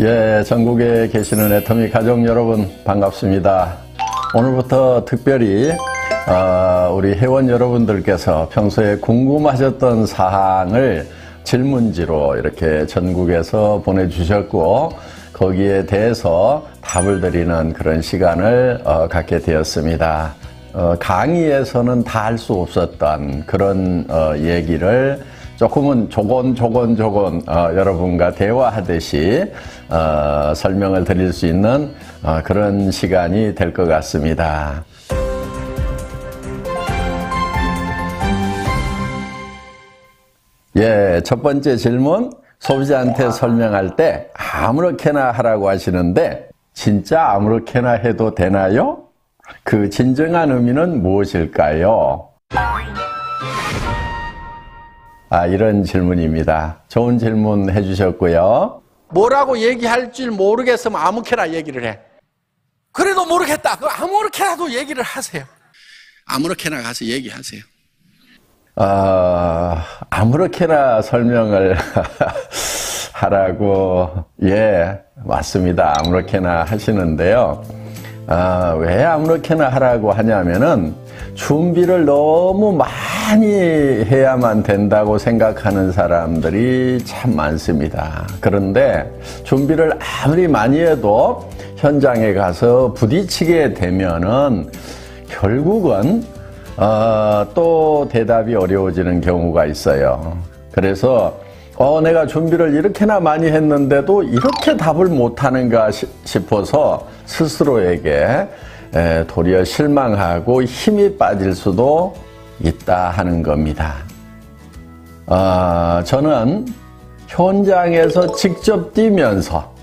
예, 전국에 계시는 애터미 가족 여러분 반갑습니다. 오늘부터 특별히 우리 회원 여러분들께서 평소에 궁금하셨던 사항을 질문지로 이렇게 전국에서 보내주셨고 거기에 대해서 답을 드리는 그런 시간을 갖게 되었습니다. 강의에서는 다 할 수 없었던 그런 얘기를 조금은 조곤 여러분과 대화하듯이 설명을 드릴 수 있는 그런 시간이 될 것 같습니다. 예, 첫 번째 질문, 소비자한테 설명할 때 아무렇게나 하라고 하시는데 진짜 아무렇게나 해도 되나요? 그 진정한 의미는 무엇일까요? 이런 질문입니다. 좋은 질문 해주셨고요. 뭐라고 얘기할 줄 모르겠으면 아무렇게나 얘기를 해. 그래도 모르겠다. 그 아무렇게나도 얘기를 하세요. 아무렇게나 가서 얘기하세요. 아무렇게나 설명을 하라고, 예, 맞습니다. 아무렇게나 하시는데요. 왜 아무렇게나 하라고 하냐면은 준비를 너무 많이 해야만 된다고 생각하는 사람들이 참 많습니다. 그런데 준비를 아무리 많이 해도 현장에 가서 부딪히게 되면은 결국은 또 대답이 어려워지는 경우가 있어요. 그래서 내가 준비를 이렇게나 많이 했는데도 이렇게 답을 못하는가 싶어서 스스로에게 도리어 실망하고 힘이 빠질 수도 있다 하는 겁니다. 저는 현장에서 직접 뛰면서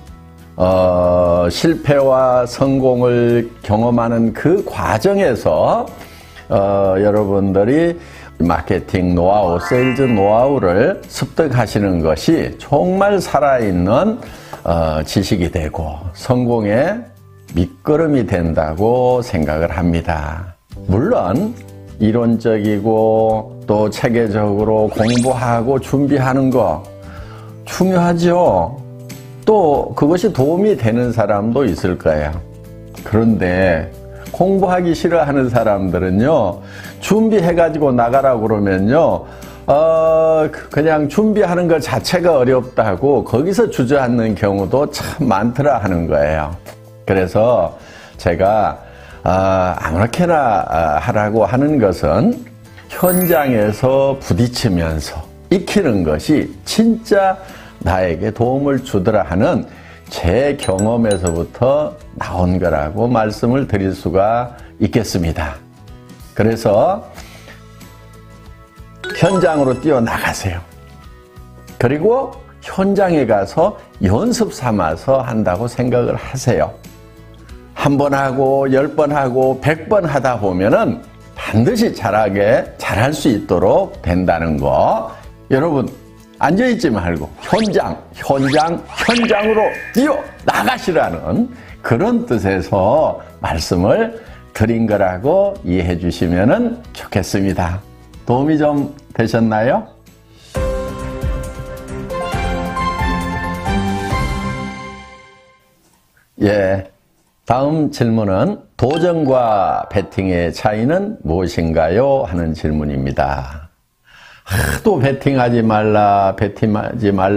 실패와 성공을 경험하는 그 과정에서 여러분들이 마케팅 노하우, 세일즈 노하우를 습득하시는 것이 정말 살아있는 지식이 되고 성공의 밑거름이 된다고 생각을 합니다. 물론 이론적이고 또 체계적으로 공부하고 준비하는 거 중요하죠. 또 그것이 도움이 되는 사람도 있을 거예요. 그런데 공부하기 싫어하는 사람들은요, 준비해가지고 나가라고 그러면요, 그냥 준비하는 것 자체가 어렵다고 거기서 주저앉는 경우도 참 많더라 하는 거예요. 그래서 제가 아무렇게나 하라고 하는 것은 현장에서 부딪히면서 익히는 것이 진짜 나에게 도움을 주더라 하는 제 경험에서부터 나온 거라고 말씀을 드릴 수가 있겠습니다. 그래서 현장으로 뛰어나가세요. 그리고 현장에 가서 연습 삼아서 한다고 생각을 하세요. 한 번 하고 10번 하고 100번 하다 보면은 반드시 잘할 수 있도록 된다는 거. 여러분 앉아있지 말고 현장으로 뛰어나가시라는 그런 뜻에서 말씀을 드린 거라고 이해해 주시면 좋겠습니다. 도움이 좀 되셨나요? 예. 다음 질문은 도전과 배팅의 차이는 무엇인가요? 하는 질문입니다. 하도 배팅하지 말라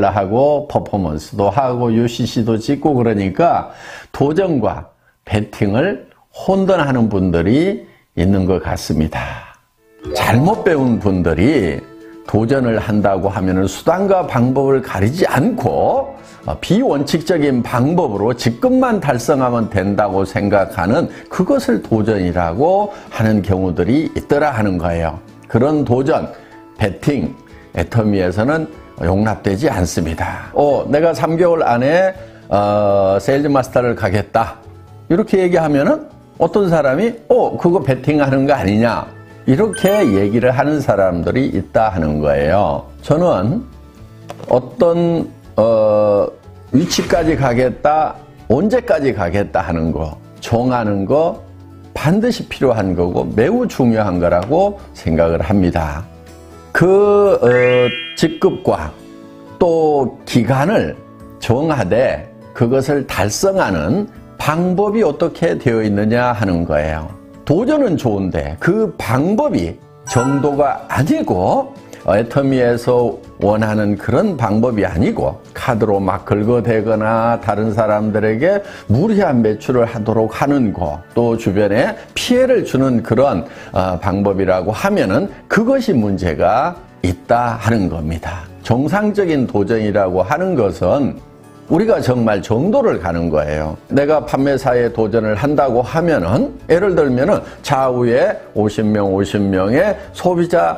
하고 퍼포먼스도 하고 UCC도 찍고 그러니까 도전과 배팅을 혼돈하는 분들이 있는 것 같습니다. 잘못 배운 분들이 도전을 한다고 하면 수단과 방법을 가리지 않고 비원칙적인 방법으로 직급만 달성하면 된다고 생각하는 그것을 도전이라고 하는 경우들이 있더라 하는 거예요. 그런 도전, 배팅, 애터미에서는 용납되지 않습니다. 내가 3개월 안에 세일즈 마스터를 가겠다. 이렇게 얘기하면은 어떤 사람이 그거 배팅하는 거 아니냐. 이렇게 얘기를 하는 사람들이 있다 하는 거예요. 저는 어떤 위치까지 가겠다, 언제까지 가겠다 하는 거, 정하는 거 반드시 필요한 거고 매우 중요한 거라고 생각을 합니다. 그 직급과 또 기간을 정하되 그것을 달성하는 방법이 어떻게 되어 있느냐 하는 거예요. 도전은 좋은데 그 방법이 정도가 아니고 애터미에서 원하는 그런 방법이 아니고 카드로 막 긁어대거나 다른 사람들에게 무리한 매출을 하도록 하는 거, 또 주변에 피해를 주는 그런 방법이라고 하면은 그것이 문제가 있다 하는 겁니다. 정상적인 도전이라고 하는 것은 우리가 정말 정도를 가는 거예요. 내가 판매사에 도전을 한다고 하면은 예를 들면은 좌우에 50명의 소비자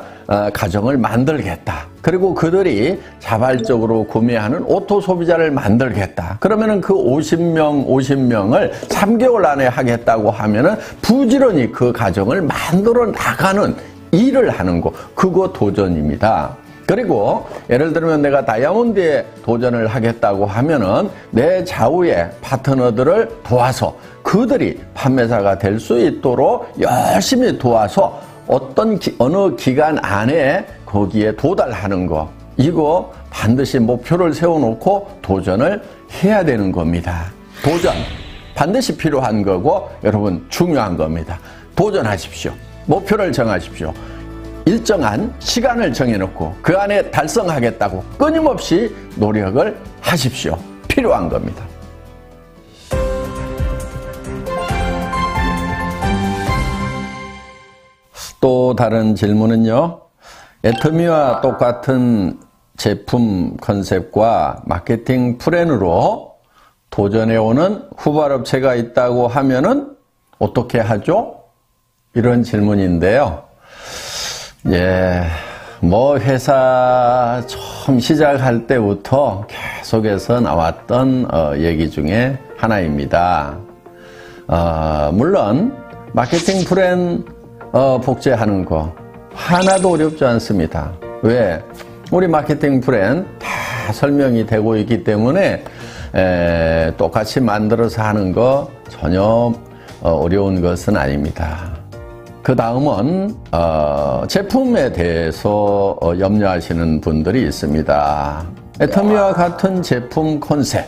가정을 만들겠다. 그리고 그들이 자발적으로 구매하는 오토 소비자를 만들겠다. 그러면은 그 50명을 3개월 안에 하겠다고 하면은 부지런히 그 가정을 만들어 나가는 일을 하는 거, 그거 도전입니다. 그리고 예를 들면 내가 다이아몬드에 도전을 하겠다고 하면은 내 좌우의 파트너들을 도와서 그들이 판매사가 될 수 있도록 열심히 도와서 어느 기간 안에 거기에 도달하는 거, 이거 반드시 목표를 세워놓고 도전을 해야 되는 겁니다. 도전 반드시 필요한 거고 여러분 중요한 겁니다. 도전하십시오. 목표를 정하십시오. 일정한 시간을 정해놓고 그 안에 달성하겠다고 끊임없이 노력을 하십시오. 필요한 겁니다. 또 다른 질문은요. 애터미와 똑같은 제품 컨셉과 마케팅 플랜으로 도전해오는 후발업체가 있다고 하면은 어떻게 하죠? 이런 질문인데요. 회사 처음 시작할 때부터 계속해서 나왔던 얘기 중에 하나입니다. 물론 마케팅 플랜 복제하는 거 하나도 어렵지 않습니다. 왜? 우리 마케팅 플랜 다 설명이 되고 있기 때문에 똑같이 만들어서 하는 거 전혀 어려운 것은 아닙니다. 그 다음은 제품에 대해서 염려하시는 분들이 있습니다. 애터미와 같은 제품 컨셉,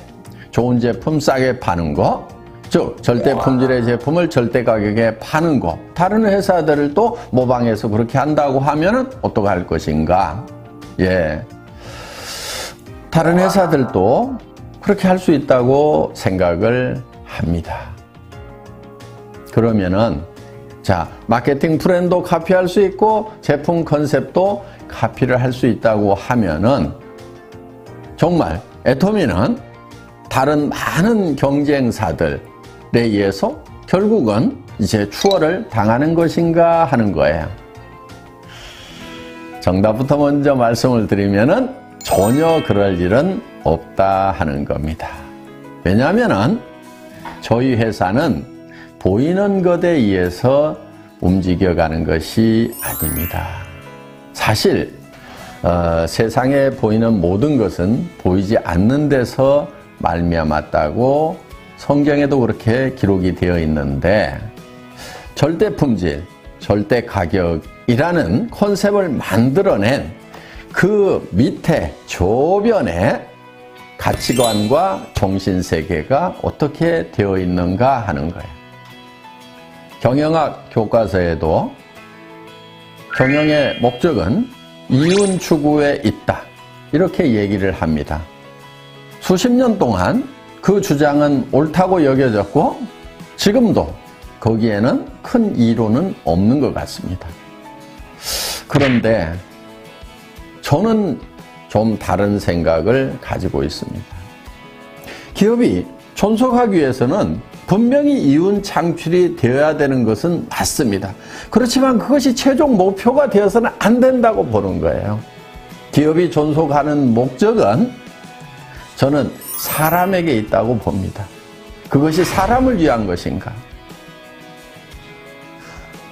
좋은 제품 싸게 파는 거, 즉 절대 품질의 제품을 절대 가격에 파는 거, 다른 회사들을 또 모방해서 그렇게 한다고 하면은 어떻게 할 것인가? 다른 회사들도 그렇게 할 수 있다고 생각을 합니다. 그러면은 마케팅 플랜도 카피할 수 있고 제품 컨셉도 카피를 할 수 있다고 하면은 정말 애터미는 다른 많은 경쟁사들에 의해서 결국은 이제 추월을 당하는 것인가 하는 거예요. 정답부터 먼저 말씀을 드리면은 전혀 그럴 일은 없다 하는 겁니다. 왜냐하면은 저희 회사는 보이는 것에 의해서 움직여가는 것이 아닙니다. 사실 세상에 보이는 모든 것은 보이지 않는 데서 말미암았다고 성경에도 그렇게 기록이 되어 있는데 절대 품질, 절대 가격이라는 컨셉을 만들어낸 그 밑에 조변에 가치관과 정신세계가 어떻게 되어 있는가 하는 거예요. 경영학 교과서에도 경영의 목적은 이윤 추구에 있다, 이렇게 얘기를 합니다. 수십 년 동안 그 주장은 옳다고 여겨졌고 지금도 거기에는 큰 이론은 없는 것 같습니다. 그런데 저는 좀 다른 생각을 가지고 있습니다. 기업이 존속하기 위해서는 분명히 이윤 창출이 되어야 되는 것은 맞습니다. 그렇지만 그것이 최종 목표가 되어서는 안 된다고 보는 거예요. 기업이 존속하는 목적은 저는 사람에게 있다고 봅니다. 그것이 사람을 위한 것인가?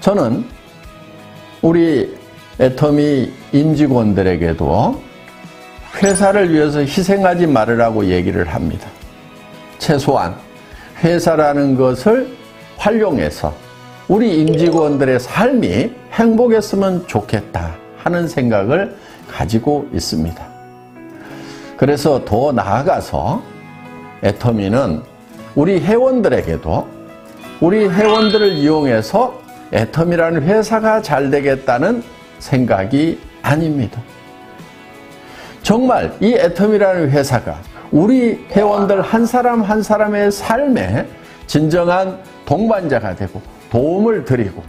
저는 우리 애터미 임직원들에게도 회사를 위해서 희생하지 말으라고 얘기를 합니다. 최소한 회사라는 것을 활용해서 우리 임직원들의 삶이 행복했으면 좋겠다 하는 생각을 가지고 있습니다. 그래서 더 나아가서 애터미는 우리 회원들에게도 우리 회원들을 이용해서 애터미라는 회사가 잘 되겠다는 생각이 아닙니다. 정말 이 애터미라는 회사가 우리 회원들 한 사람 한 사람의 삶에 진정한 동반자가 되고 도움을 드리고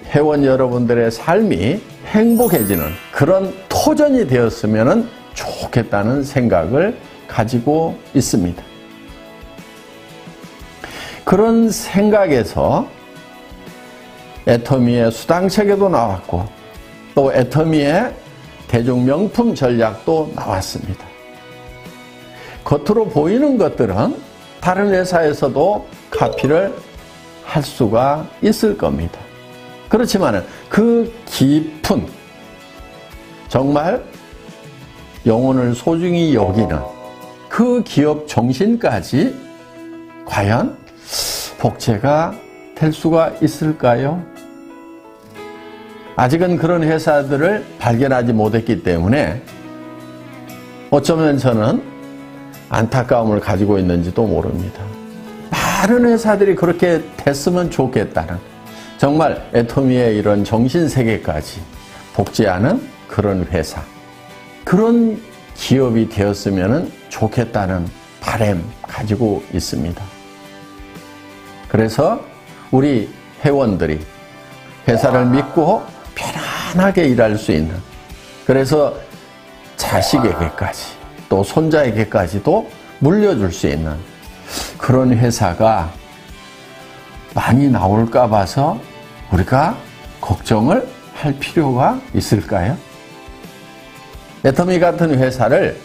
회원 여러분들의 삶이 행복해지는 그런 토전이 되었으면 좋겠다는 생각을 가지고 있습니다. 그런 생각에서 애터미의 수당책에도 나왔고 또 애터미의 대중명품 전략도 나왔습니다. 겉으로 보이는 것들은 다른 회사에서도 카피를 할 수가 있을 겁니다. 그렇지만 그 깊은 정말 영혼을 소중히 여기는 그 기업 정신까지 과연 복제가 될 수가 있을까요? 아직은 그런 회사들을 발견하지 못했기 때문에 어쩌면 저는 안타까움을 가지고 있는지도 모릅니다. 많은 회사들이 그렇게 됐으면 좋겠다는 정말 애터미의 이런 정신세계까지 복제하는 그런 회사, 그런 기업이 되었으면 좋겠다는 바람 가지고 있습니다. 그래서 우리 회원들이 회사를 믿고 편안하게 일할 수 있는, 그래서 자식에게까지 또 손자에게까지도 물려줄 수 있는 그런 회사가 많이 나올까 봐서 우리가 걱정을 할 필요가 있을까요? 애터미 같은 회사를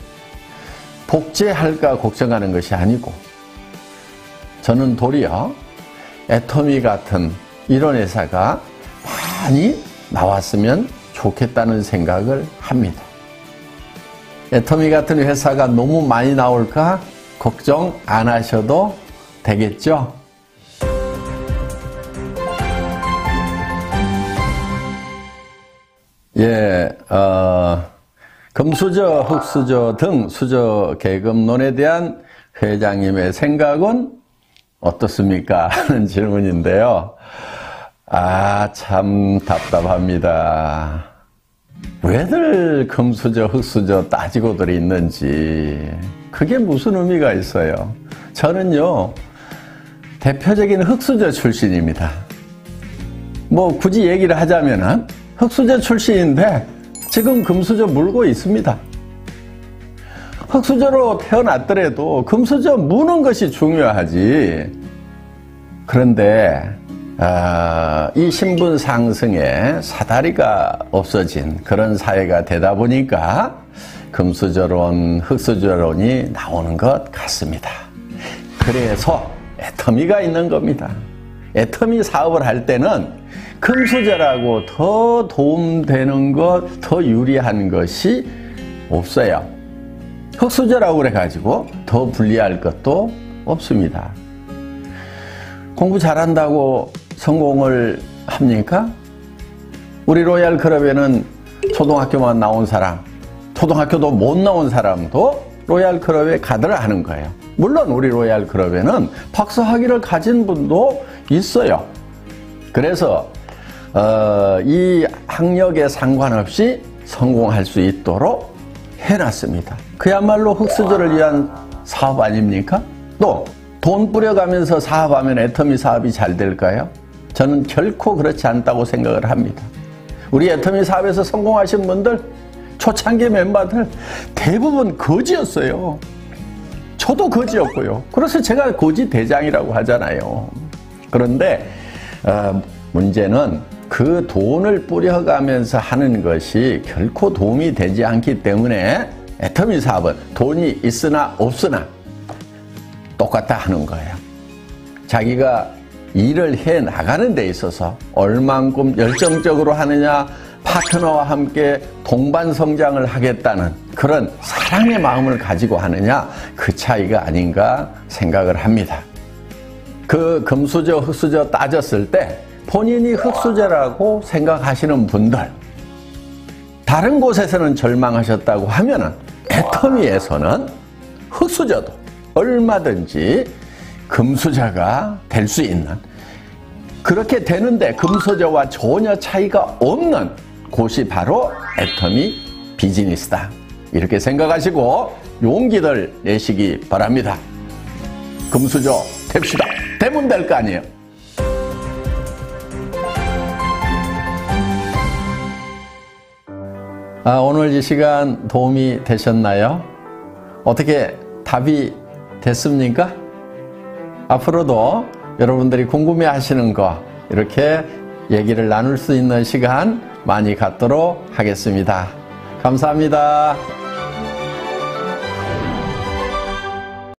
복제할까 걱정하는 것이 아니고 저는 도리어 애터미 같은 이런 회사가 많이 나왔으면 좋겠다는 생각을 합니다. 애터미 같은 회사가 너무 많이 나올까 걱정 안 하셔도 되겠죠? 예, 금수저, 흑수저 등 수저 계급론에 대한 회장님의 생각은 어떻습니까? 하는 질문인데요. 참 답답합니다. 왜들 금수저, 흑수저 따지고들 있는지 그게 무슨 의미가 있어요? 저는요, 대표적인 흑수저 출신입니다. 뭐 굳이 얘기를 하자면은 흑수저 출신인데 지금 금수저 물고 있습니다. 흑수저로 태어났더라도 금수저 무는 것이 중요하지. 그런데 이 신분 상승에 사다리가 없어진 그런 사회가 되다 보니까 금수저론, 흑수저론이 나오는 것 같습니다. 그래서 애터미가 있는 겁니다. 애터미 사업을 할 때는 금수저라고 더 도움되는 것, 더 유리한 것이 없어요. 흑수저라고 그래가지고 더 불리할 것도 없습니다. 공부 잘한다고 성공을 합니까? 우리 로얄 클럽에는 초등학교만 나온 사람, 초등학교도 못 나온 사람도 로얄 클럽에 가더라 하는 거예요. 물론 우리 로얄 클럽에는 박사학위를 가진 분도 있어요. 그래서 이 학력에 상관없이 성공할 수 있도록 해놨습니다. 그야말로 흑수저를 위한 사업 아닙니까? 또 돈 뿌려가면서 사업하면 애터미 사업이 잘 될까요? 저는 결코 그렇지 않다고 생각을 합니다. 우리 애터미 사업에서 성공하신 분들, 초창기 멤버들 대부분 거지였어요. 저도 거지였고요. 그래서 제가 거지 대장이라고 하잖아요. 그런데 문제는 그 돈을 뿌려가면서 하는 것이 결코 도움이 되지 않기 때문에 애터미 사업은 돈이 있으나 없으나 똑같다 하는 거예요. 자기가 일을 해 나가는 데 있어서 얼만큼 열정적으로 하느냐, 파트너와 함께 동반 성장을 하겠다는 그런 사랑의 마음을 가지고 하느냐, 그 차이가 아닌가 생각을 합니다. 그 금수저, 흑수저 따졌을 때 본인이 흑수저라고 생각하시는 분들, 다른 곳에서는 절망하셨다고 하면은 애터미에서는 흑수저도 얼마든지 금수저가 될 수 있는, 그렇게 되는데 금수저와 전혀 차이가 없는 곳이 바로 애터미 비즈니스다. 이렇게 생각하시고 용기를 내시기 바랍니다. 금수저 됩시다. 되면 될 거 아니에요. 오늘 이 시간 도움이 되셨나요? 어떻게 답이 됐습니까? 앞으로도 여러분들이 궁금해 하시는 거 이렇게 얘기를 나눌 수 있는 시간 많이 갖도록 하겠습니다. 감사합니다.